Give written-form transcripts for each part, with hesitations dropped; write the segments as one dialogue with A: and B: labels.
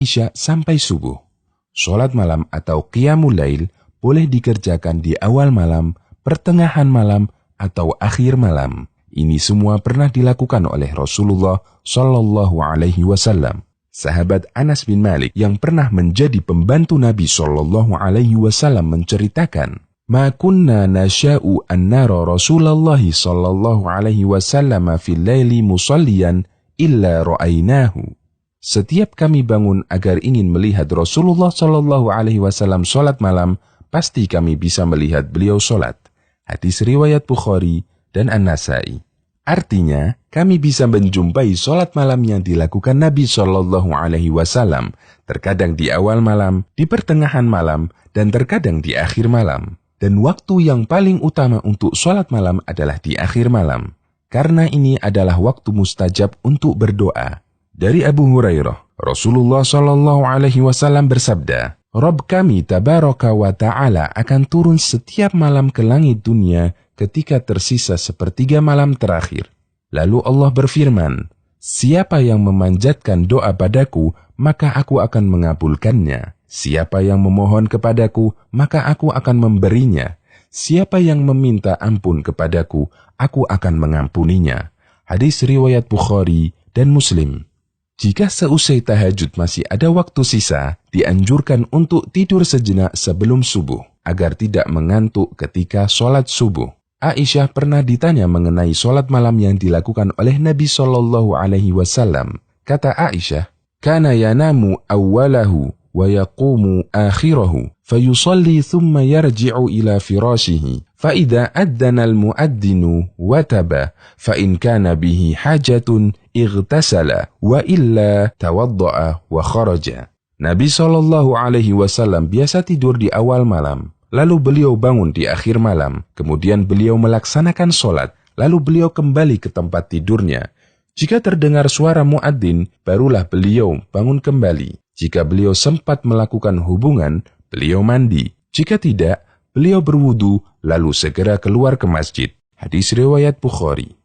A: Isya sampai subuh. Sholat malam atau qiyamul lail boleh dikerjakan di awal malam, pertengahan malam, atau akhir malam. Ini semua pernah dilakukan oleh Rasulullah Shallallahu Alaihi Wasallam. Sahabat Anas bin Malik yang pernah menjadi pembantu Nabi Shallallahu Alaihi Wasallam menceritakan, "Ma kunna nasha'u an nara Rasulullah Shallallahu Alaihi Wasallam fil laili musalliyan illa ra'ainahu." Setiap kami bangun agar ingin melihat Rasulullah Shallallahu Alaihi Wasallam sholat malam, pasti kami bisa melihat beliau sholat. Hadis riwayat Bukhari dan An-Nasai. Artinya, kami bisa menjumpai sholat malam yang dilakukan Nabi Shallallahu Alaihi Wasallam, terkadang di awal malam, di pertengahan malam, dan terkadang di akhir malam. Dan waktu yang paling utama untuk sholat malam adalah di akhir malam, karena ini adalah waktu mustajab untuk berdoa. Dari Abu Hurairah, Rasulullah Shallallahu Alaihi Wasallam bersabda, "Rabb kami tabaraka wa ta'ala akan turun setiap malam ke langit dunia ketika tersisa sepertiga malam terakhir. Lalu Allah berfirman, siapa yang memanjatkan doa padaku, maka aku akan mengabulkannya. Siapa yang memohon kepadaku, maka aku akan memberinya. Siapa yang meminta ampun kepadaku, aku akan mengampuninya." Hadis riwayat Bukhari dan Muslim. Jika seusai tahajud masih ada waktu sisa, dianjurkan untuk tidur sejenak sebelum subuh, agar tidak mengantuk ketika sholat subuh. Aisyah pernah ditanya mengenai sholat malam yang dilakukan oleh Nabi Shallallahu Alaihi Wasallam. Kata Aisyah, "Kana yanamu awwalahu wa yaqumu akhirahu, fayusalli thumma yarji'u ila firashihi, fa idza addana al-muaddinu wataba, fa in kana bihi hajatun ightasala, wa illa tawadda'a wa kharaja." Nabi Shallallahu Alaihi Wasallam biasa tidur di awal malam, lalu beliau bangun di akhir malam, kemudian beliau melaksanakan sholat, lalu beliau kembali ke tempat tidurnya. Jika terdengar suara muadzin, barulah beliau bangun kembali. Jika beliau sempat melakukan hubungan, beliau mandi. Jika tidak, beliau berwudu, lalu segera keluar ke masjid. Hadis riwayat Bukhari.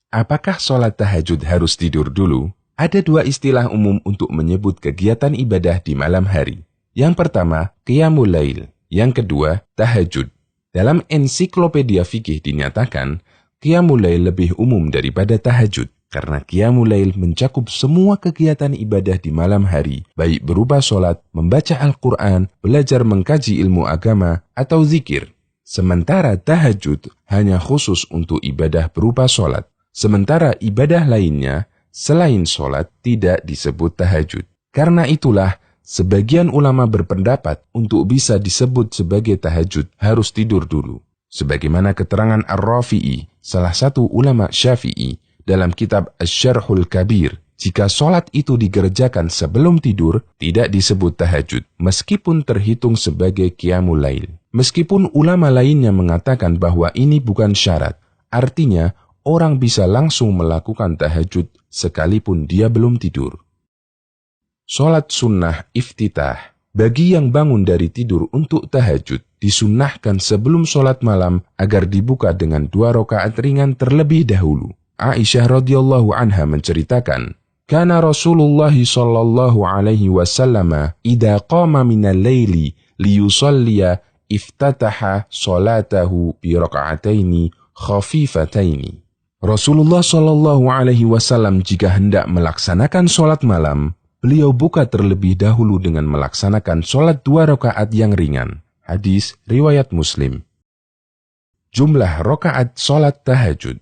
A: Apakah sholat tahajud harus tidur dulu? Ada dua istilah umum untuk menyebut kegiatan ibadah di malam hari. Yang pertama, qiyamul lail. Yang kedua, tahajud. Dalam ensiklopedia fikih dinyatakan, qiyamul lail lebih umum daripada tahajud, karena qiyamul lail mencakup semua kegiatan ibadah di malam hari, baik berupa sholat, membaca Al-Quran, belajar mengkaji ilmu agama, atau zikir. Sementara tahajud hanya khusus untuk ibadah berupa sholat. Sementara ibadah lainnya, selain sholat, tidak disebut tahajud. Karena itulah, sebagian ulama berpendapat untuk bisa disebut sebagai tahajud harus tidur dulu. Sebagaimana keterangan Ar-Rafi'i, salah satu ulama Syafi'i, dalam kitab Asy-Syarhul Kabir, jika sholat itu digerjakan sebelum tidur, tidak disebut tahajud, meskipun terhitung sebagai qiyamul lail. Meskipun ulama lainnya mengatakan bahwa ini bukan syarat, artinya orang bisa langsung melakukan tahajud sekalipun dia belum tidur. Sholat sunnah iftitah. Bagi yang bangun dari tidur untuk tahajud, disunnahkan sebelum sholat malam agar dibuka dengan 2 rakaat ringan terlebih dahulu. Aisyah radhiyallahu anha menceritakan, "Kana Rasulullah sallallahu alaihi wasallam idza qama minal laili liyusalliya iftataha salatahu bi raka'ataini khafifataini." Rasulullah sallallahu alaihi wasallam jika hendak melaksanakan salat malam, beliau buka terlebih dahulu dengan melaksanakan salat 2 rakaat yang ringan. Hadis riwayat Muslim. Jumlah rakaat salat tahajud.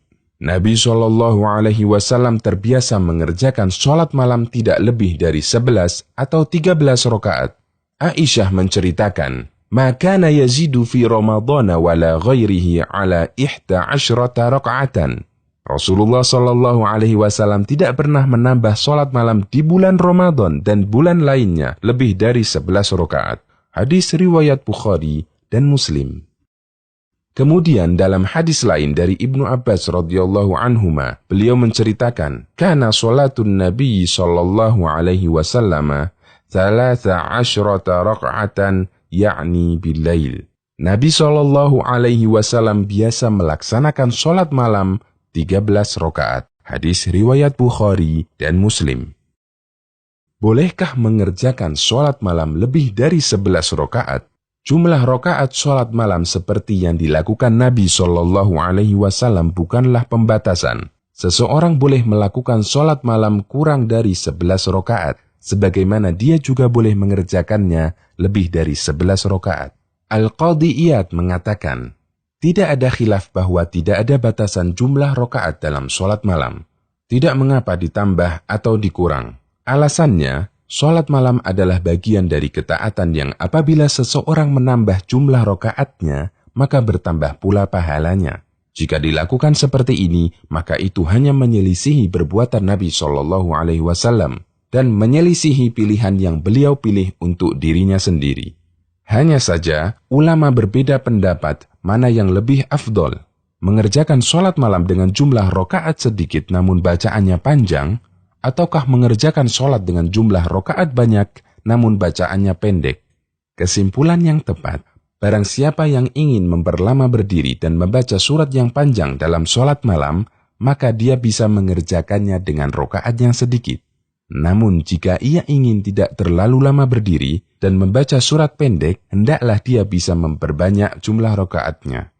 A: Nabi Shallallahu Alaihi Wasallam terbiasa mengerjakan sholat malam tidak lebih dari 11 atau 13 rakaat. Aisyah menceritakan, "Makana yazidu fi Ramadan wala ghairihi ala 11 rakaatan." Rasulullah Shallallahu Alaihi Wasallam tidak pernah menambah sholat malam di bulan Ramadan dan bulan lainnya lebih dari 11 rakaat. Hadis riwayat Bukhari dan Muslim. Kemudian dalam hadis lain dari Ibnu Abbas radhiyallahu anhuma, beliau menceritakan, "Kana sholatun Nabi sallallahu alaihi wasallam 13 raka'atan yakni bil-lail." Nabi sallallahu alaihi wasallam biasa melaksanakan sholat malam 13 rakaat. Hadis riwayat Bukhari dan Muslim. Bolehkah mengerjakan sholat malam lebih dari 11 rakaat? Jumlah rakaat sholat malam seperti yang dilakukan Nabi SAW bukanlah pembatasan. Seseorang boleh melakukan sholat malam kurang dari 11 rakaat, sebagaimana dia juga boleh mengerjakannya lebih dari 11 rakaat. Al-Qadhi Iyad mengatakan, tidak ada khilaf bahwa tidak ada batasan jumlah rakaat dalam sholat malam. Tidak mengapa ditambah atau dikurang. Alasannya, sholat malam adalah bagian dari ketaatan yang apabila seseorang menambah jumlah rakaatnya, maka bertambah pula pahalanya. Jika dilakukan seperti ini, maka itu hanya menyelisihi perbuatan Nabi SAW dan menyelisihi pilihan yang beliau pilih untuk dirinya sendiri. Hanya saja, ulama berbeda pendapat mana yang lebih afdol, mengerjakan sholat malam dengan jumlah rakaat sedikit namun bacaannya panjang, ataukah mengerjakan sholat dengan jumlah rakaat banyak namun bacaannya pendek. Kesimpulan yang tepat, barang siapa yang ingin memperlama berdiri dan membaca surat yang panjang dalam sholat malam, maka dia bisa mengerjakannya dengan rakaat yang sedikit. Namun jika ia ingin tidak terlalu lama berdiri dan membaca surat pendek, hendaklah dia bisa memperbanyak jumlah rakaatnya.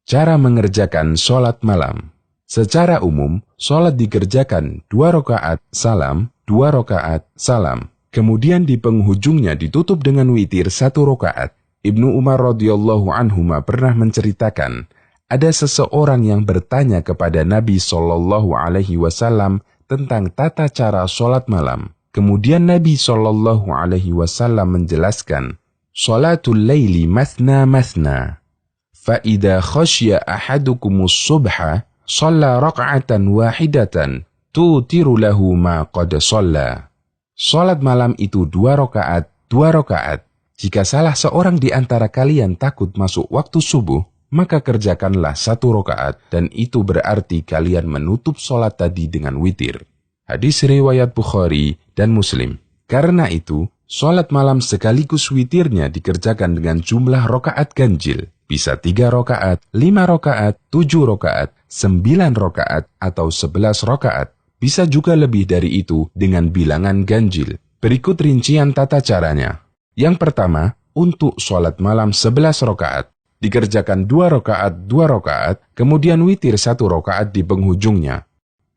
A: Cara mengerjakan sholat malam. Secara umum, sholat dikerjakan 2 rakaat salam, 2 rakaat salam. Kemudian di penghujungnya ditutup dengan witir 1 rakaat. Ibnu Umar radhiyallahu anhuma pernah menceritakan, ada seseorang yang bertanya kepada Nabi SAW tentang tata cara sholat malam. Kemudian Nabi SAW menjelaskan, Sholatul laili mathna mathna. Fa'idha khasya ahadukumus subha, shalla raka'atan wahidatan, tutiru lahu ma qad shalla. Sholat malam itu 2 rakaat, 2 rakaat. Jika salah seorang di antara kalian takut masuk waktu subuh, maka kerjakanlah 1 rakaat, dan itu berarti kalian menutup sholat tadi dengan witir. Hadis riwayat Bukhari dan Muslim. Karena itu, sholat malam sekaligus witirnya dikerjakan dengan jumlah rakaat ganjil. Bisa 3 rakaat, 5 rakaat, 7 rakaat, 9 rakaat, atau 11 rakaat. Bisa juga lebih dari itu dengan bilangan ganjil. Berikut rincian tata caranya. Yang pertama, untuk sholat malam 11 rakaat. Dikerjakan 2 rakaat, 2 rakaat, kemudian witir 1 rakaat di penghujungnya.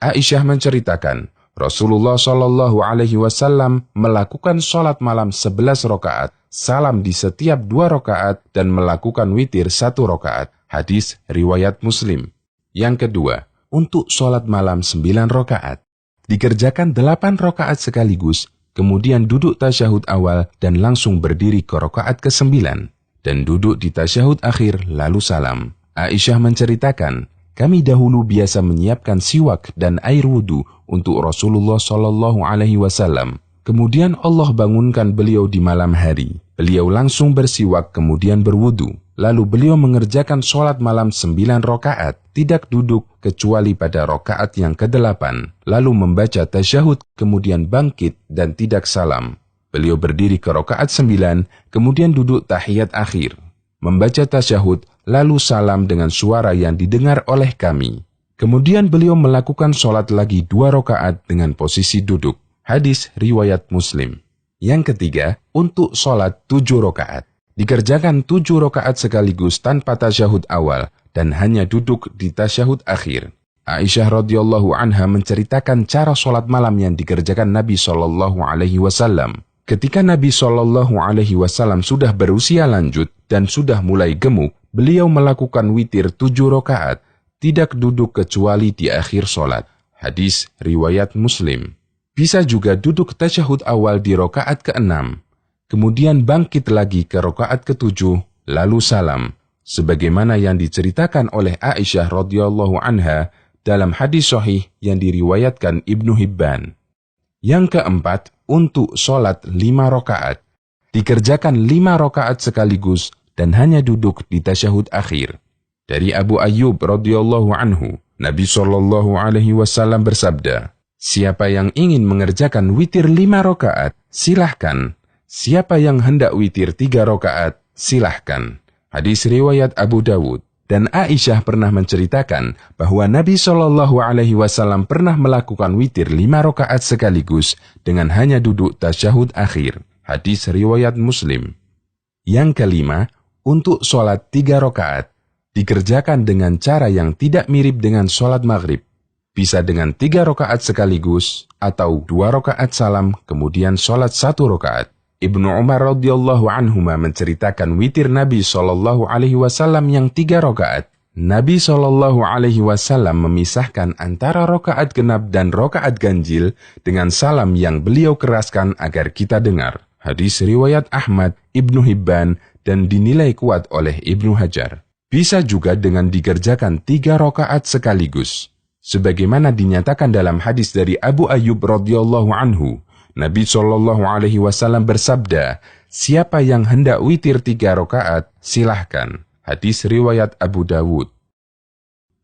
A: Aisyah menceritakan, Rasulullah SAW melakukan sholat malam 11 rakaat, salam di setiap 2 rakaat, dan melakukan witir 1 rakaat. Hadis riwayat Muslim. Yang kedua, untuk sholat malam 9 rakaat. Dikerjakan 8 rakaat sekaligus, kemudian duduk tasyahud awal dan langsung berdiri ke rakaat ke-9, dan duduk di tasyahud akhir lalu salam. Aisyah menceritakan, kami dahulu biasa menyiapkan siwak dan air wudhu untuk Rasulullah SAW. Kemudian Allah bangunkan beliau di malam hari. Beliau langsung bersiwak kemudian berwudhu. Lalu beliau mengerjakan sholat malam 9 rakaat, tidak duduk kecuali pada rakaat yang ke-8. Lalu membaca tasyahud, kemudian bangkit dan tidak salam. Beliau berdiri ke rakaat 9, kemudian duduk tahiyat akhir. Membaca tasyahud, lalu salam dengan suara yang didengar oleh kami. Kemudian beliau melakukan sholat lagi 2 rakaat dengan posisi duduk. Hadis riwayat Muslim. Yang ketiga, untuk sholat 7 rakaat. Dikerjakan 7 rakaat sekaligus tanpa tasyahud awal dan hanya duduk di tasyahud akhir. Aisyah radhiyallahu anha menceritakan cara sholat malam yang dikerjakan Nabi SAW. Ketika Nabi SAW sudah berusia lanjut dan sudah mulai gemuk, beliau melakukan witir 7 rakaat, tidak duduk kecuali di akhir sholat. Hadis riwayat Muslim. Bisa juga duduk tasyahud awal di rakaat ke-6. Kemudian bangkit lagi ke rakaat ke-7, lalu salam, sebagaimana yang diceritakan oleh Aisyah radhiyallahu anha dalam hadis sahih yang diriwayatkan Ibnu Hibban. Yang keempat, untuk sholat 5 rakaat. Dikerjakan 5 rakaat sekaligus dan hanya duduk di tasyahud akhir. Dari Abu Ayyub radhiyallahu anhu, Nabi SAW bersabda, siapa yang ingin mengerjakan witir 5 rakaat, silahkan. Siapa yang hendak witir 3 rakaat, silahkan. Hadis riwayat Abu Dawud. Dan Aisyah pernah menceritakan bahwa Nabi SAW pernah melakukan witir 5 rakaat sekaligus dengan hanya duduk tasyahud akhir. Hadis riwayat Muslim. Yang kelima, untuk sholat 3 rakaat, dikerjakan dengan cara yang tidak mirip dengan sholat maghrib. Bisa dengan 3 rakaat sekaligus, atau 2 rakaat salam, kemudian sholat 1 rakaat. Ibnu Umar radhiyallahu anhuma menceritakan witir Nabi SAW yang 3 rakaat. Nabi SAW memisahkan antara rakaat genap dan rakaat ganjil dengan salam yang beliau keraskan agar kita dengar. Hadis riwayat Ahmad, Ibnu Hibban, dan dinilai kuat oleh Ibnu Hajar. Bisa juga dengan dikerjakan 3 rakaat sekaligus. Sebagaimana dinyatakan dalam hadis dari Abu Ayyub radhiyallahu anhu, Nabi SAW bersabda, siapa yang hendak witir 3 rakaat, silahkan. Hadis riwayat Abu Dawud.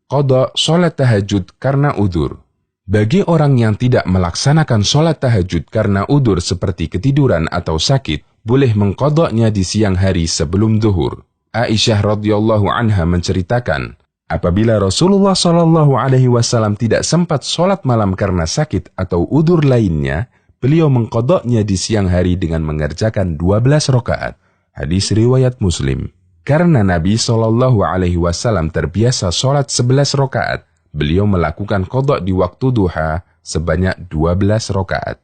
A: Qadha sholat tahajud karena udzur. Bagi orang yang tidak melaksanakan sholat tahajud karena udzur seperti ketiduran atau sakit, boleh mengqadhanya di siang hari sebelum zuhur. Aisyah radhiyallahu anha menceritakan, apabila Rasulullah SAW tidak sempat sholat malam karena sakit atau udzur lainnya, beliau mengqadhanya di siang hari dengan mengerjakan 12 rakaat. Hadis riwayat Muslim. Karena Nabi SAW terbiasa sholat 11 rakaat, beliau melakukan qadha di waktu duha sebanyak 12 rakaat.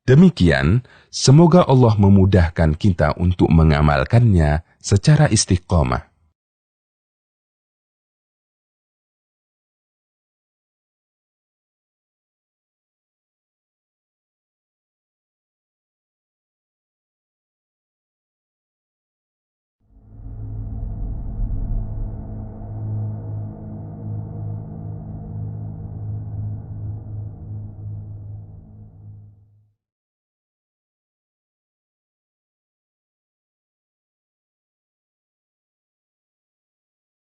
A: Demikian, semoga Allah memudahkan kita untuk mengamalkannya secara istiqomah.